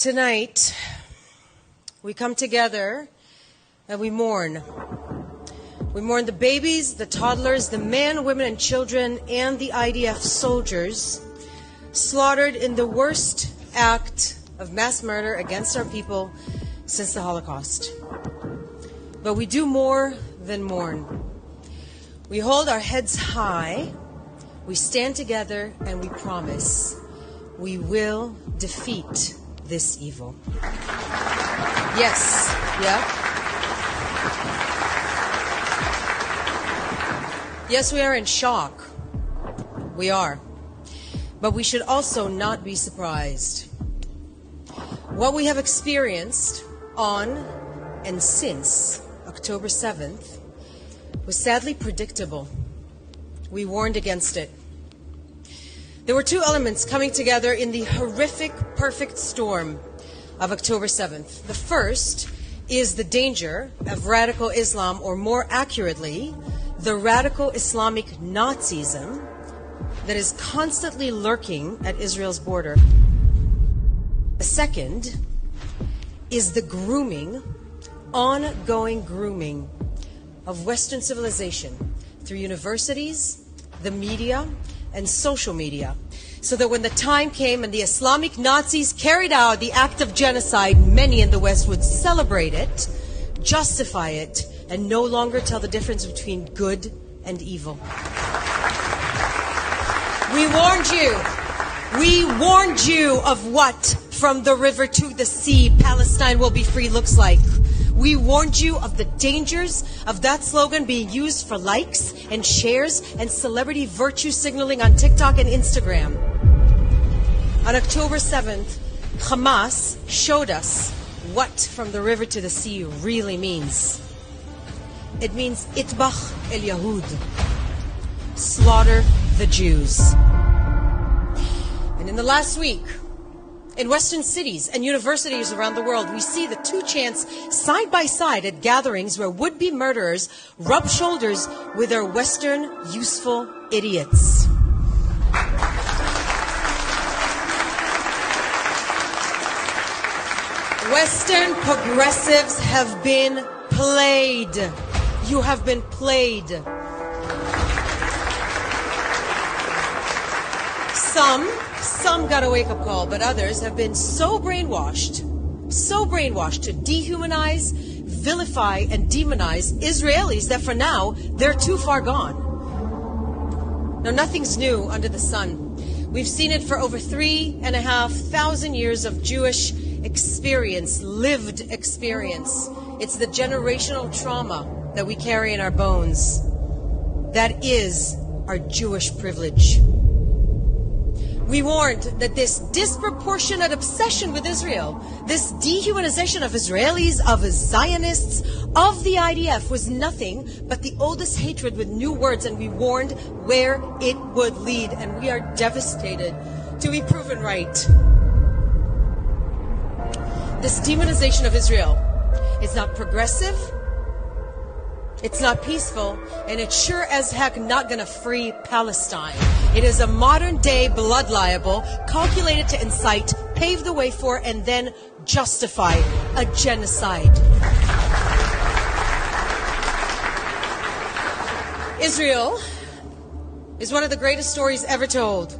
Tonight, we come together and we mourn. We mourn the babies, the toddlers, the men, women, and children, and the IDF soldiers slaughtered in the worst act of mass murder against our people since the Holocaust. But we do more than mourn. We hold our heads high, we stand together, and we promise we will defeat this evil. Yes, yeah. Yes, we are in shock. We are. But we should also not be surprised. What we have experienced on and since October 7th was sadly predictable. We warned against it. There were two elements coming together in the horrific, perfect storm of October 7th. The first is the danger of radical Islam, or more accurately, the radical Islamic Nazism that is constantly lurking at Israel's border. The second is the grooming, ongoing grooming of Western civilization through universities, the media, and social media, so that when the time came and the Islamic Nazis carried out the act of genocide, many in the West would celebrate it, justify it, and no longer tell the difference between good and evil. We warned you. We warned you of what from the river to the sea Palestine will be free looks like. We warned you of the dangers of that slogan being used for likes and shares and celebrity virtue signaling on TikTok and Instagram. On October 7th, Hamas showed us what from the river to the sea really means. It means itbach el Yahud, slaughter the Jews. And in the last week, in Western cities and universities around the world, we see the two chants side by side at gatherings where would-be murderers rub shoulders with their Western useful idiots. Western progressives have been played. You have been played. Some got a wake-up call, but others have been so brainwashed to dehumanize, vilify, and demonize Israelis that for now, they're too far gone. Now, nothing's new under the sun. We've seen it for over 3,500 years of Jewish experience, lived experience. It's the generational trauma that we carry in our bones. That is our Jewish privilege. We warned that this disproportionate obsession with Israel, this dehumanization of Israelis, of Zionists, of the IDF was nothing but the oldest hatred with new words, and we warned where it would lead, and we are devastated to be proven right. This demonization of Israel is not progressive, it's not peaceful, and it's sure as heck not going to free Palestine. It is a modern-day blood libel calculated to incite, pave the way for, and then justify a genocide. Israel is one of the greatest stories ever told.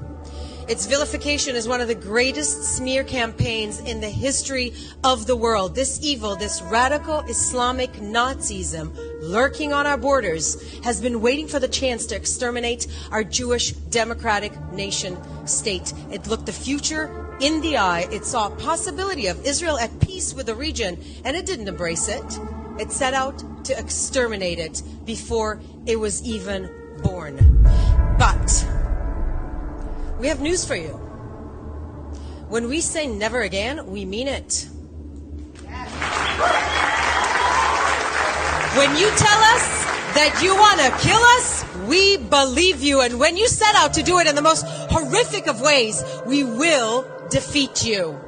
Its vilification is one of the greatest smear campaigns in the history of the world. This evil, this radical Islamic Nazism lurking on our borders has been waiting for the chance to exterminate our Jewish democratic nation state. It looked the future in the eye. It saw a possibility of Israel at peace with the region, and it didn't embrace it. It set out to exterminate it before it was even born. But we have news for you. When we say never again, we mean it. When you tell us that you want to kill us, we believe you. And when you set out to do it in the most horrific of ways, we will defeat you.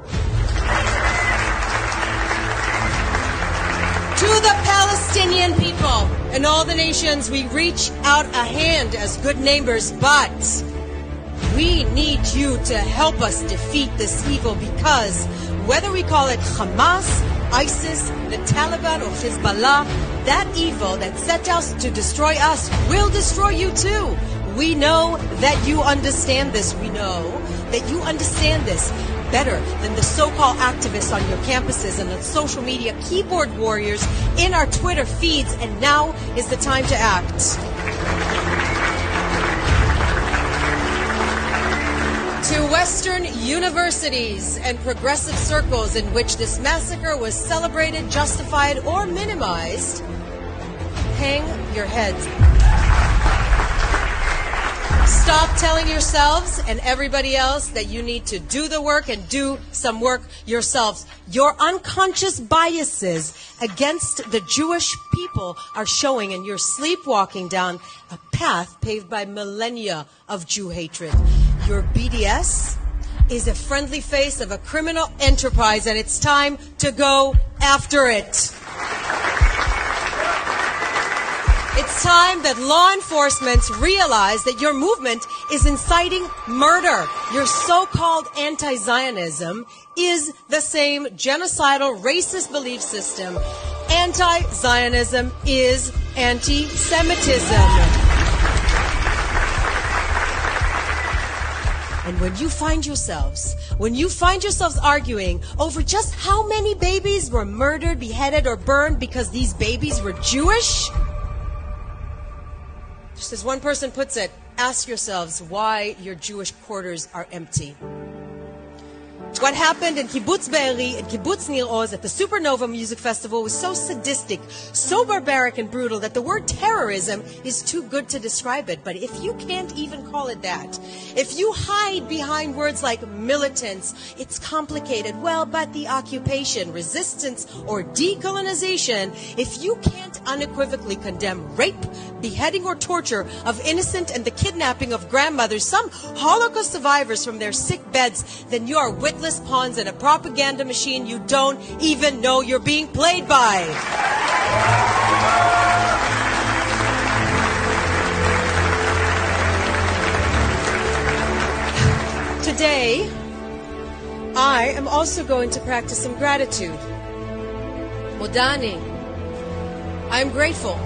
To the Palestinian people and all the nations, we reach out a hand as good neighbors, but we need you to help us defeat this evil, because Whether we call it Hamas, ISIS, the Taliban, or Hezbollah, that evil that set out to destroy us will destroy you too. We know that you understand this. We know that you understand this better than the so-called activists on your campuses and the social media keyboard warriors in our Twitter feeds. And now is the time to act. To Western universities and progressive circles in which this massacre was celebrated, justified, or minimized, hang your heads. Stop telling yourselves and everybody else that you need to do the work and do some work yourselves. Your unconscious biases against the Jewish people are showing, and you're sleepwalking down a path paved by millennia of Jew hatred. Your BDS is a friendly face of a criminal enterprise, and it's time to go after it. It's time that law enforcement realize that your movement is inciting murder. Your so-called anti-Zionism is the same genocidal, racist belief system. Anti-Zionism is anti-Semitism. And when you find yourselves arguing over just how many babies were murdered, beheaded, or burned because these babies were Jewish, just as one person puts it, ask yourselves why your Jewish quarters are empty. What happened in Kibbutz Be'eri and Kibbutz Nir Oz at the Supernova Music Festival was so sadistic, so barbaric and brutal that the word terrorism is too good to describe it. But if you can't even call it that, if you hide behind words like militants, it's complicated. Well, but the occupation, resistance, or decolonization, if you can't unequivocally condemn rape, beheading, or torture of innocent and the kidnapping of grandmothers, some Holocaust survivors from their sick beds, then you are witless pawns in a propaganda machine you don't even know you're being played by. Today, I am also going to practice some gratitude. Modani. I am grateful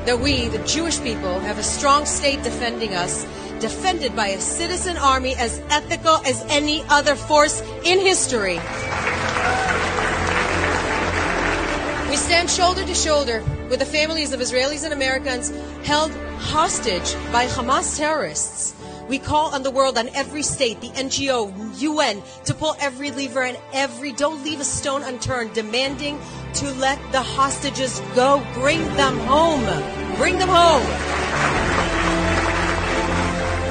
that we, the Jewish people, have a strong state defending us, defended by a citizen army as ethical as any other force in history. We stand shoulder to shoulder with the families of Israelis and Americans held hostage by Hamas terrorists. We call on the world, on every state, the NGO, UN, to pull every lever and don't leave a stone unturned, demanding to let the hostages go. Bring them home. Bring them home.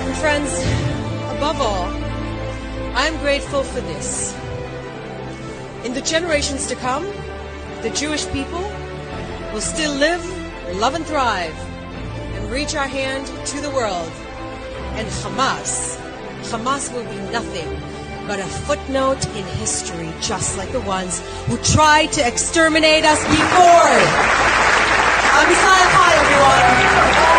And friends, above all, I'm grateful for this. In the generations to come, the Jewish people will still live, love, and thrive, and reach our hand to the world. And Hamas will be nothing but a footnote in history, just like the ones who tried to exterminate us before. Am Yisrael Chai, everyone.